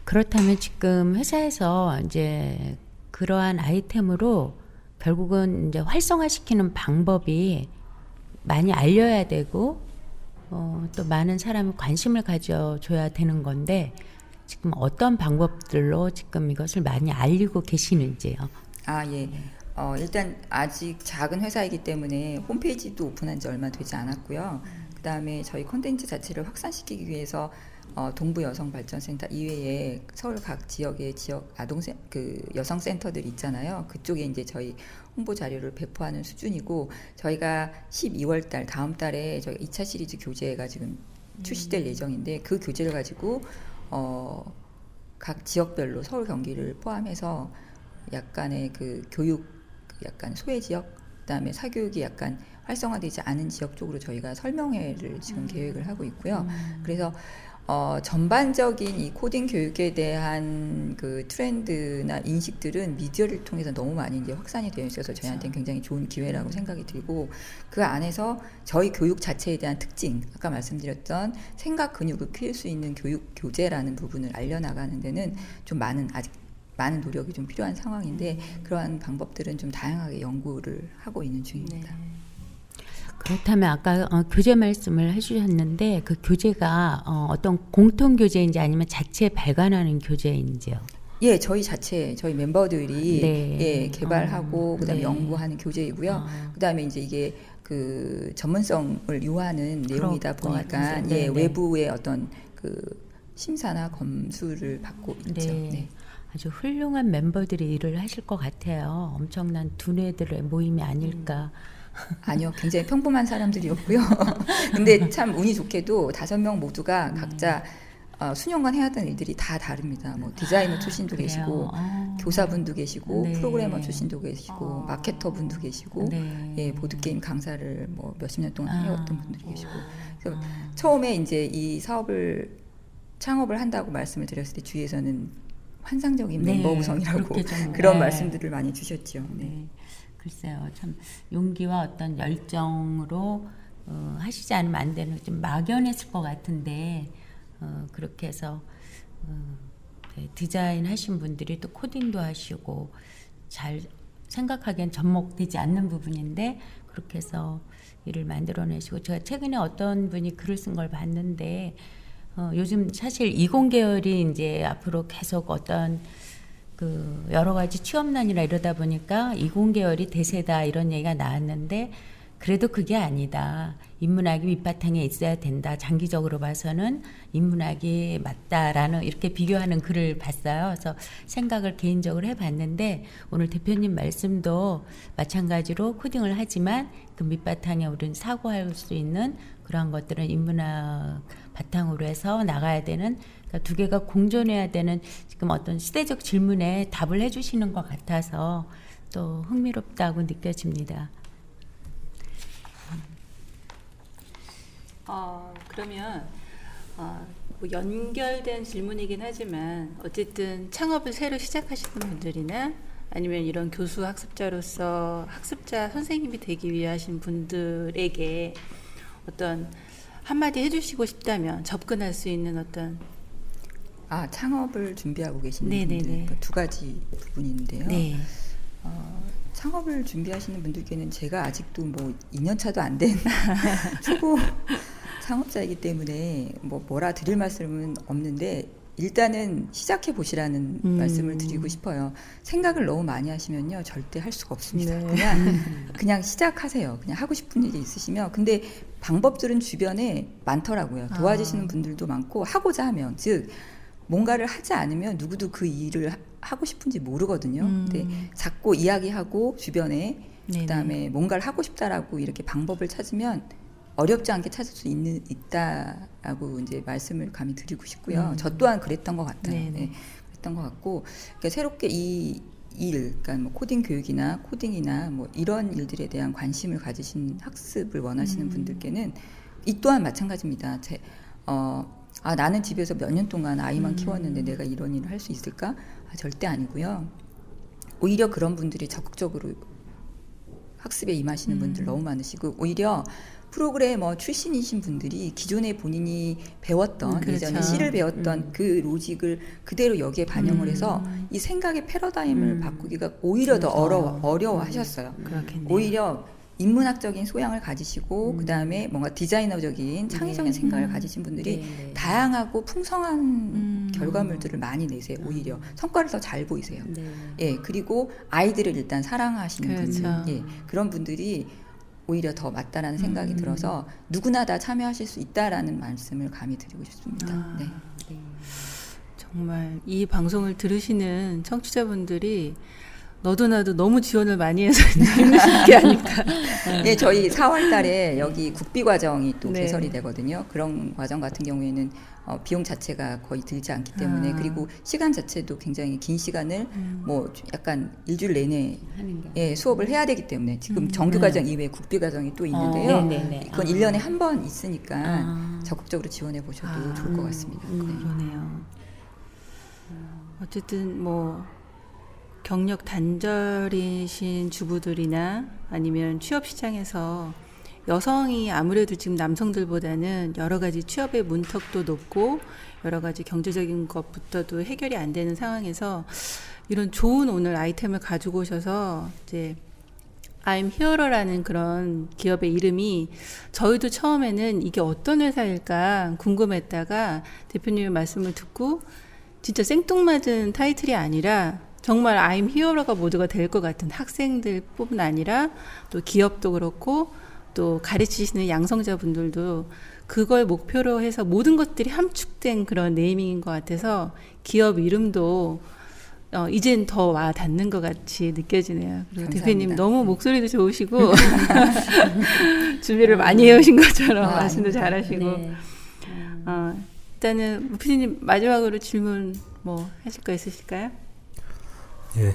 그렇다면 지금 회사에서 이제 그러한 아이템으로 결국은 이제 활성화시키는 방법이 많이 알려야 되고 또 많은 사람이 관심을 가져줘야 되는 건데 지금 어떤 방법들로 지금 이것을 많이 알리고 계시는지요? 예. 일단 아직 작은 회사이기 때문에 홈페이지도 오픈한 지 얼마 되지 않았고요. 그 다음에 저희 콘텐츠 자체를 확산시키기 위해서 동부 여성발전센터 이외에 서울 각 지역의 여성 센터들 있잖아요. 그쪽에 이제 저희 홍보 자료를 배포하는 수준이고 저희가 12월 달 다음 달에 저희 2차 시리즈 교재가 지금 출시될 예정인데 그 교재를 가지고 각 지역별로 서울 경기를 포함해서 약간의 그 교육 약간 소외 지역 그다음에 사교육이 약간 활성화되지 않은 지역 쪽으로 저희가 설명회를 지금 계획을 하고 있고요. 그래서 전반적인 이 코딩 교육에 대한 그 트렌드나 인식들은 미디어를 통해서 너무 많이 이제 확산이 되어 있어서 저희한테는 굉장히 좋은 기회라고 생각이 들고, 그 안에서 저희 교육 자체에 대한 특징, 아까 말씀드렸던 생각 근육을 키울 수 있는 교육 교재라는 부분을 알려나가는 데는 좀 아직 많은 노력이 좀 필요한 상황인데, 그러한 방법들은 좀 다양하게 연구를 하고 있는 중입니다. 그렇다면 아까 교재 말씀을 해주셨는데 그 교재가 어떤 공통 교재인지 아니면 자체 발간하는 교재인지요? 예, 저희 멤버들이 네. 예, 개발하고 그다음에 네. 연구하는 교재이고요. 그다음에 이제 이게 그 전문성을 요하는 내용이다 그럴 것 보니까 같은데. 예, 네, 네. 외부의 어떤 그 심사나 검수를 받고 있죠. 네. 네. 아주 훌륭한 멤버들이 일을 하실 것 같아요. 엄청난 두뇌들의 모임이 아닐까. 아니요, 굉장히 평범한 사람들이었고요. 근데 참 운이 좋게도 5명 모두가 각자 수년간 해왔던 일들이 다 다릅니다. 뭐 디자이너 출신도 그래요? 계시고, 교사분도 계시고, 네. 프로그래머 출신도 계시고, 마케터분도 계시고, 네. 예, 보드게임 강사를 뭐 몇십 년 동안 해왔던 분들이 계시고. 그래서 처음에 이제 이 사업을 창업을 한다고 말씀을 드렸을 때 주위에서는 환상적인 네, 멤버 구성이라고 그렇게 좀, 그런 네. 말씀들을 많이 주셨죠. 네. 네. 글쎄요, 참 용기와 어떤 열정으로 하시지 않으면 안 되는 좀 막연했을 것 같은데 그렇게 해서 네, 디자인 하신 분들이 또 코딩도 하시고 잘 생각하기엔 접목되지 않는 부분인데 그렇게 해서 일을 만들어내시고, 제가 최근에 어떤 분이 글을 쓴 걸 봤는데 요즘 사실 이공계열이 이제 앞으로 계속 어떤 그 여러 가지 취업난이나 이러다 보니까 이공계열이 대세다 이런 얘기가 나왔는데, 그래도 그게 아니다. 인문학이 밑바탕에 있어야 된다. 장기적으로 봐서는 인문학이 맞다라는 이렇게 비교하는 글을 봤어요. 그래서 생각을 개인적으로 해봤는데 오늘 대표님 말씀도 마찬가지로 코딩을 하지만 그 밑바탕에 우리는 사고할 수 있는 그런 것들은 인문학 바탕으로 해서 나가야 되는, 그러니까 두 개가 공존해야 되는 지금 어떤 시대적 질문에 답을 해주시는 것 같아서 또 흥미롭다고 느껴집니다. 그러면 뭐 연결된 질문이긴 하지만 어쨌든 창업을 새로 시작하시는 분들이나 아니면 이런 교수 학습자로서 학습자 선생님이 되기 위해 하신 분들에게 어떤 한마디 해주시고 싶다면 접근할 수 있는 어떤 창업을 준비하고 계시는 네네네. 분들, 그러니까 두 가지 부분인데요. 네. 창업을 준비하시는 분들께는 제가 아직도 뭐 2년 차도 안 된 초보 창업자이기 때문에 뭐라 드릴 말씀은 없는데, 일단은 시작해 보시라는 말씀을 드리고 싶어요. 생각을 너무 많이 하시면요 절대 할 수가 없습니다. 네. 그냥 시작하세요. 그냥 하고 싶은 일이 있으시면. 근데 방법들은 주변에 많더라고요. 도와주시는 분들도 많고, 하고자 하면, 즉 뭔가를 하지 않으면 누구도 그 일을 하고 싶은지 모르거든요. 근데 자꾸 이야기하고 주변에 네네. 그다음에 뭔가를 하고 싶다라고 이렇게 방법을 찾으면 어렵지 않게 찾을 수 있다라고 이제 말씀을 감히 드리고 싶고요. 저 또한 그랬던 것 같아요. 네, 그랬던 것 같고, 그러니까 새롭게 이 일, 그러니까 뭐 코딩 교육이나 코딩이나 뭐 이런 일들에 대한 관심을 가지신 학습을 원하시는 분들께는 이 또한 마찬가지입니다. 나는 집에서 몇 년 동안 아이만 키웠는데 내가 이런 일을 할 수 있을까? 절대 아니고요. 오히려 그런 분들이 적극적으로 학습에 임하시는 분들 너무 많으시고, 오히려 프로그래머 출신이신 분들이 기존에 본인이 배웠던 그렇죠. 예전에 C를 배웠던 그 로직을 그대로 여기에 반영을 해서 이 생각의 패러다임을 바꾸기가 오히려 더 어려워하셨어요. 그렇겠네요. 오히려 인문학적인 소양을 가지시고 그다음에 뭔가 디자이너적인 창의적인 생각을 가지신 분들이 다양하고 풍성한 결과물들을 많이 내세요. 오히려 성과를 더 잘 보이세요. 예, 그리고 아이들을 일단 사랑하시는 그렇죠. 분들, 예, 그런 분들이 오히려 더 맞다라는 생각이 들어서 누구나 다 참여하실 수 있다라는 말씀을 감히 드리고 싶습니다. 네. 정말 이 방송을 들으시는 청취자분들이 너도 나도 너무 지원을 많이 해서 힘드신 게 아닐까. 예, 저희 4월 달에 여기 국비 과정이 또 네. 개설이 되거든요. 그런 과정 같은 경우에는 비용 자체가 거의 들지 않기 때문에 아. 그리고 시간 자체도 굉장히 긴 시간을 뭐 약간 일주일 내내 하는 게. 예, 수업을 해야 되기 때문에 지금 정규 과정 이외에 국비 과정이 또 있는데요. 네네네. 이건 1년에 한 번 있으니까 아. 적극적으로 지원해 보셔도 좋을 것 같습니다. 네. 그러네요. 어쨌든 뭐 경력 단절이신 주부들이나 아니면 취업 시장에서 여성이 아무래도 지금 남성들보다는 여러 가지 취업의 문턱도 높고 여러 가지 경제적인 것부터도 해결이 안 되는 상황에서 이런 좋은 오늘 아이템을 가지고 오셔서 이제 I'm Hero라는 그런 기업의 이름이 저희도 처음에는 이게 어떤 회사일까 궁금했다가 대표님의 말씀을 듣고 진짜 생뚱맞은 타이틀이 아니라 정말 I'm Hero가 모두가 될 것 같은 학생들뿐만 아니라 또 기업도 그렇고 또 가르치시는 양성자분들도 그걸 목표로 해서 모든 것들이 함축된 그런 네이밍인 것 같아서 기업 이름도 이젠 더 와 닿는 것 같이 느껴지네요. 그리고 감사합니다. 대표님 너무 목소리도 좋으시고 준비를 많이 해오신 것처럼 아, 말씀도 잘하시고 네. 일단은 무피디님 마지막으로 질문 뭐 하실 거 있으실까요? 예,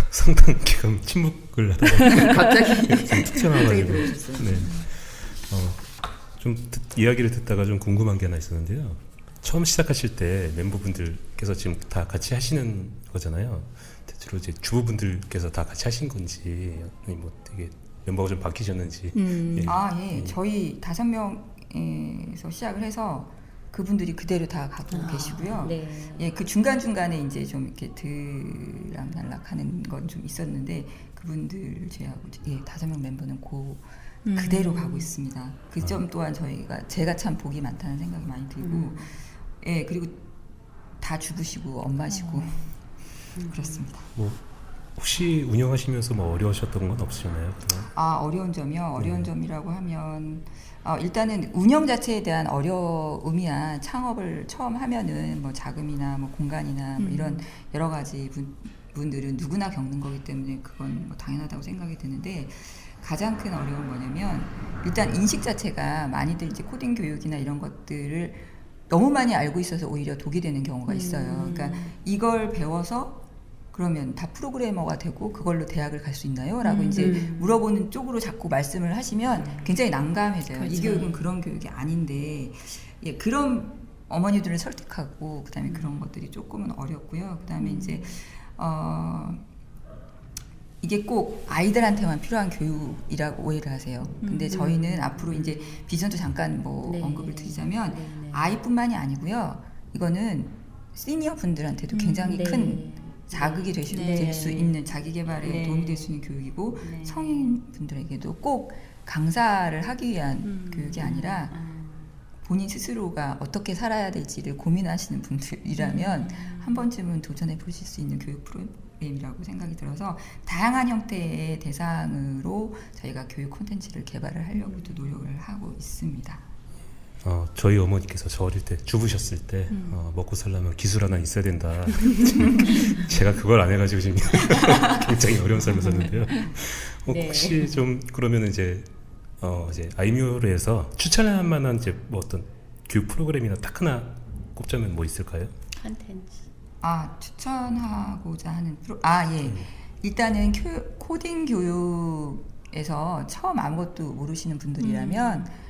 상당 기간 침묵을 하다가 갑자기 툭 튀어나와가지고 들어오셨어요. 네, 좀 이야기를 듣다가 좀 궁금한 게 하나 있었는데요. 처음 시작하실 때 멤버분들께서 지금 다 같이 하시는 거잖아요. 대체로 이제 주부분들께서 다 같이 하신 건지 아니 뭐 되게 멤버가 좀 바뀌셨는지. 예. 아, 예. 저희 5명에서 시작을 해서 그분들이 그대로 다 가고 계시고요. 네. 예, 그 중간중간에 이제 좀 이렇게 들락날락 하는 건 좀 있었는데 그분들 제하고 예, 5명 멤버는 그대로 가고 있습니다. 그 점 또한 제가 참 복이 많다는 생각이 많이 들고 예, 그리고 다 주부시고 엄마시고 그렇습니다. 뭐 혹시 운영하시면서 뭐 어려우셨던 건 없으셨나요? 그동안? 아, 어려운 점이요? 어려운 점이라고 하면 일단은 운영 자체에 대한 어려움이야 창업을 처음 하면은 뭐 자금이나 뭐 공간이나 뭐 이런 여러 가지 분들은 누구나 겪는 거기 때문에 그건 뭐 당연하다고 생각이 드는데 가장 큰 어려움은 뭐냐면 일단 인식 자체가 많이들 이제 코딩 교육이나 이런 것들을 너무 많이 알고 있어서 오히려 독이 되는 경우가 있어요. 그러니까 이걸 배워서 그러면 다 프로그래머가 되고 그걸로 대학을 갈 수 있나요? 라고 이제 물어보는 쪽으로 자꾸 말씀을 하시면 굉장히 난감해져요. 그렇죠. 이 교육은 그런 교육이 아닌데 예, 그런 어머니들을 설득하고 그다음에 그런 것들이 조금은 어렵고요. 그다음에 이제 이게 꼭 아이들한테만 필요한 교육이라고 오해를 하세요. 근데 저희는 앞으로 이제 비전도 잠깐 뭐 네. 언급을 드리자면 네. 아이뿐만이 아니고요. 이거는 시니어 분들한테도 굉장히 네. 큰 자극이 될 수 있는 자기 개발에 네. 도움이 될 수 있는 교육이고 네. 성인 분들에게도 꼭 강사를 하기 위한 교육이 아니라 본인 스스로가 어떻게 살아야 될지를 고민하시는 분들이라면 한 번쯤은 도전해 보실 수 있는 교육 프로그램이라고 생각이 들어서 다양한 형태의 대상으로 저희가 교육 콘텐츠를 개발을 하려고도 노력을 하고 있습니다. 저희 어머니께서 저 어릴 때 주부셨을 때 먹고 살려면 기술 하나 있어야 된다. 제가 그걸 안 해가지고 지금 굉장히 어려운 삶을 샀는데요. 네. 혹시 좀 그러면 이제 아이뮤어에서 추천할 만한 이제 뭐 어떤 교육 프로그램이나 딱 하나 꼽자면 뭐 있을까요? 컨텐츠. 추천하고자 하는 예. 일단은 코딩 교육에서 처음 아무것도 모르시는 분들이라면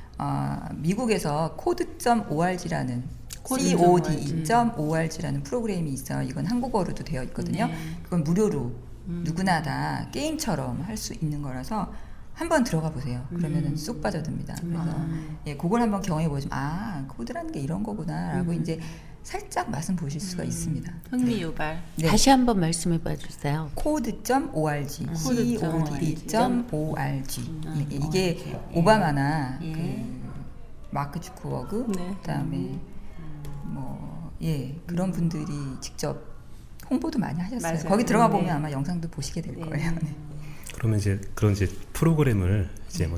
미국에서 code.org라는 code.org라는 프로그램이 있어요. 이건 한국어로도 되어 있거든요. 그건 무료로 누구나 다 게임처럼 할 수 있는 거라서 한번 들어가 보세요. 그러면은 쏙 빠져듭니다. 그래서 예, 그걸 한번 경험해 보시면 코드라는 게 이런 거구나라고 이제 살짝 맛은 보실 수가 있습니다. 흥미 유발. 네. 다시 한번 말씀해 봐 주세요. code.org, code.org. 예, 이게 예. 오바마나 예. 그 마크 주크버그, 네. 그다음에 그런 분들이 직접 홍보도 많이 하셨어요. 맞아요. 거기 들어가 네. 보면 아마 영상도 보시게 될 거예요. 네. 그러면 이제 그런 이제 프로그램을 이제 뭐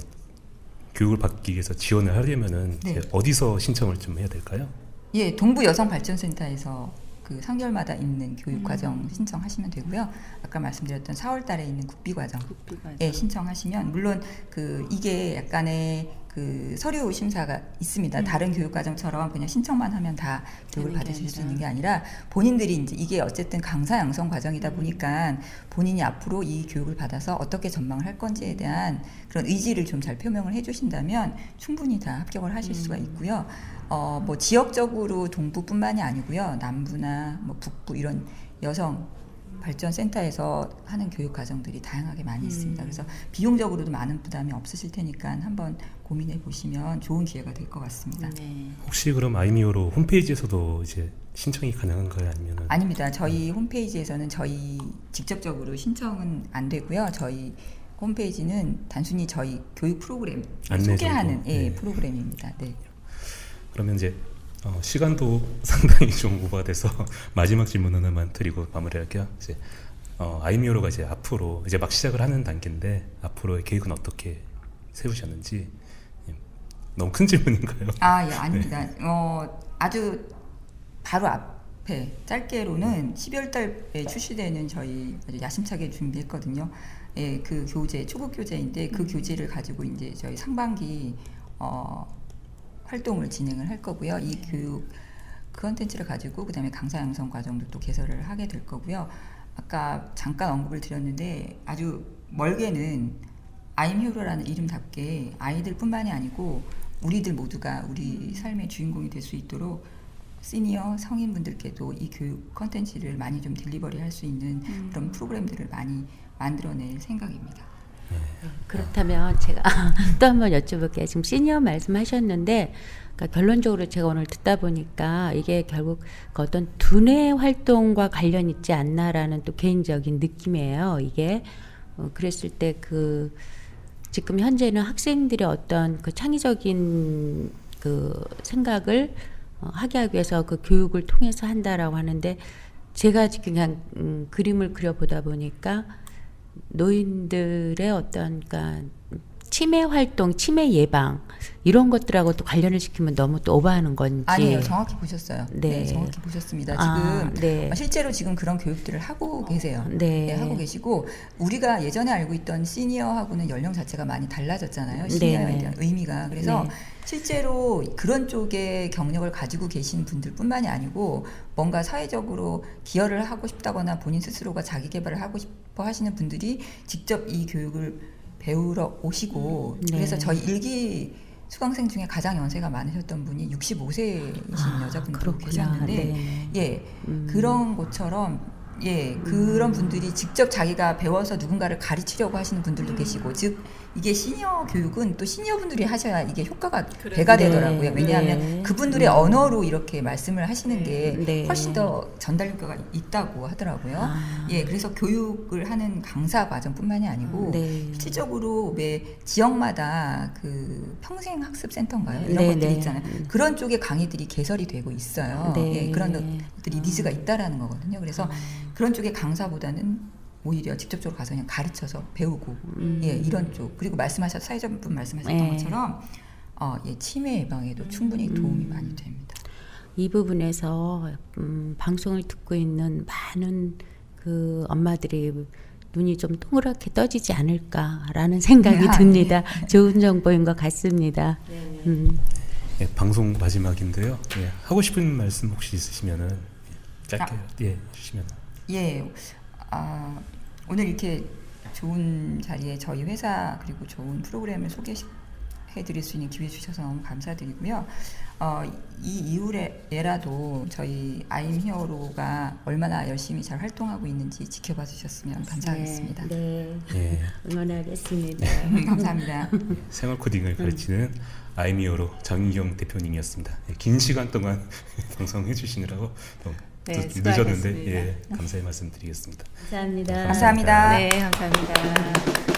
교육을 받기 위해서 지원을 하려면은 네. 이제 어디서 신청을 좀 해야 될까요? 예, 동부 여성 발전센터에서 그 상결마다 있는 교육과정 신청하시면 되고요. 아까 말씀드렸던 4월달에 있는 국비과정에 국비과정. 신청하시면 물론 그 이게 약간의 그 서류 심사가 있습니다. 다른 교육과정처럼 그냥 신청만 하면 다 교육을 되는 게 받으실 수 아니라. 있는 게 아니라 본인들이 이제 이게 어쨌든 강사 양성 과정이다 보니까 본인이 앞으로 이 교육을 받아서 어떻게 전망을 할 건지에 대한 그런 의지를 좀 잘 표명을 해주신다면 충분히 다 합격을 하실 수가 있고요. 뭐 지역적으로 동부뿐만이 아니고요. 남부나 뭐 북부 이런 여성 발전센터에서 하는 교육 과정들이 다양하게 많이 있습니다. 그래서 비용적으로도 많은 부담이 없으실 테니까 한번 고민해 보시면 좋은 기회가 될 것 같습니다. 네. 혹시 그럼 아이미어로 홈페이지에서도 이제 신청이 가능한가요? 아니면 아닙니다. 저희 홈페이지에서는 저희 직접적으로 신청은 안 되고요. 저희 홈페이지는 단순히 저희 교육 프로그램 안내 소개하는 정도? 예, 네. 프로그램입니다. 네. 그러면 이제 시간도 상당히 좀 오버돼서 마지막 질문 하나만 드리고 마무리할게요. 이제 아이미어로가 이제 앞으로 이제 막 시작을 하는 단계인데 앞으로의 계획은 어떻게 세우셨는지. 예. 너무 큰 질문인가요? 아, 예, 아닙니다. 아주 바로 앞에 짧게로는 12월 달에 출시되는 저희 아주 야심차게 준비했거든요. 예, 그 교재, 초급 교재인데 그 교재를 가지고 이제 저희 상반기 활동을 진행을 할 거고요. 이 교육 컨텐츠를 가지고 그다음에 강사 양성 과정도 또 개설을 하게 될 거고요. 아까 잠깐 언급을 드렸는데 아주 멀게는 I'm Hero라는 이름답게 아이들뿐만이 아니고 우리들 모두가 우리 삶의 주인공이 될 수 있도록 시니어 성인분들께도 이 교육 컨텐츠를 많이 좀 딜리버리 할 수 있는 그런 프로그램들을 많이 만들어낼 생각입니다. 그렇다면 제가 또 한번 여쭤볼게요. 지금 시니어 말씀하셨는데 그러니까 결론적으로 제가 오늘 듣다 보니까 이게 결국 그 어떤 두뇌 활동과 관련 있지 않나라는 또 개인적인 느낌이에요. 이게 그랬을 때 그 지금 현재는 학생들의 어떤 그 창의적인 그 생각을 하게 하기 위해서 그 교육을 통해서 한다라고 하는데 제가 지금 그냥 그림을 그려보다 보니까 노인들의 어떤 그러니까 치매 활동, 치매 예방 이런 것들하고 또 관련을 시키면 너무 또 오버하는 건지. 아니에요. 정확히 보셨어요. 네. 네, 정확히 보셨습니다. 아, 지금 네. 실제로 지금 그런 교육들을 하고 계세요. 네. 네, 하고 계시고 우리가 예전에 알고 있던 시니어하고는 연령 자체가 많이 달라졌잖아요. 시니어에 네. 대한 의미가. 그래서 네. 실제로 그런 쪽의 경력을 가지고 계신 분들뿐만이 아니고 뭔가 사회적으로 기여를 하고 싶다거나 본인 스스로가 자기 개발을 하고 싶어 하시는 분들이 직접 이 교육을 배우러 오시고 네. 그래서 저희 일기 수강생 중에 가장 연세가 많으셨던 분이 65세이신 여자분도 그렇구나. 계셨는데 네. 예 그런 것처럼 예 그런 분들이 직접 자기가 배워서 누군가를 가르치려고 하시는 분들도 계시고 즉 이게 시니어 교육은 또 시니어 분들이 하셔야 이게 효과가 배가 네. 되더라고요. 왜냐하면 네. 그분들의 언어로 이렇게 말씀을 하시는 게 네. 훨씬 더 전달 효과가 있다고 하더라고요. 아. 예 그래서 교육을 하는 강사 과정뿐만이 아니고 네. 실질적으로 왜 지역마다 그 평생 학습 센터인가요? 이런 네, 것들이 네. 있잖아요. 그런 쪽의 강의들이 개설이 되고 있어요. 네. 예, 그런 것들이 니즈가 있다라는 거거든요. 그래서 그런 쪽의 강사보다는 오히려 직접적으로 가서 그냥 가르쳐서 배우고 예, 이런 쪽 그리고 사회자분 말씀하셨던 네. 것처럼 예, 치매 예방에도 충분히 도움이 많이 됩니다. 이 부분에서 방송을 듣고 있는 많은 그 엄마들이 눈이 좀 동그랗게 떠지지 않을까라는 생각이 아, 듭니다. 좋은 정보인 것 같습니다. 예, 방송 마지막인데요. 예, 하고 싶은 말씀 혹시 있으시면은 짧게 예, 해주시면. 예, 오늘 이렇게 좋은 자리에 저희 회사 그리고 좋은 프로그램을 소개해드릴 수 있는 기회 주셔서 너무 감사드리고요. 이 이후에라도 저희 I'm Hero가 얼마나 열심히 잘 활동하고 있는지 지켜봐 주셨으면 감사하겠습니다. 네. 예, 응원하겠습니다. 감사합니다. 생활 코딩을 가르치는 아이미어로 장윤경 대표님이었습니다. 예, 긴 시간 동안 방송해 주시느라고 네, 또 늦었는데 수고하셨습니다. 예, 감사의 말씀 드리겠습니다. 감사합니다. 감사합니다. 네, 감사합니다.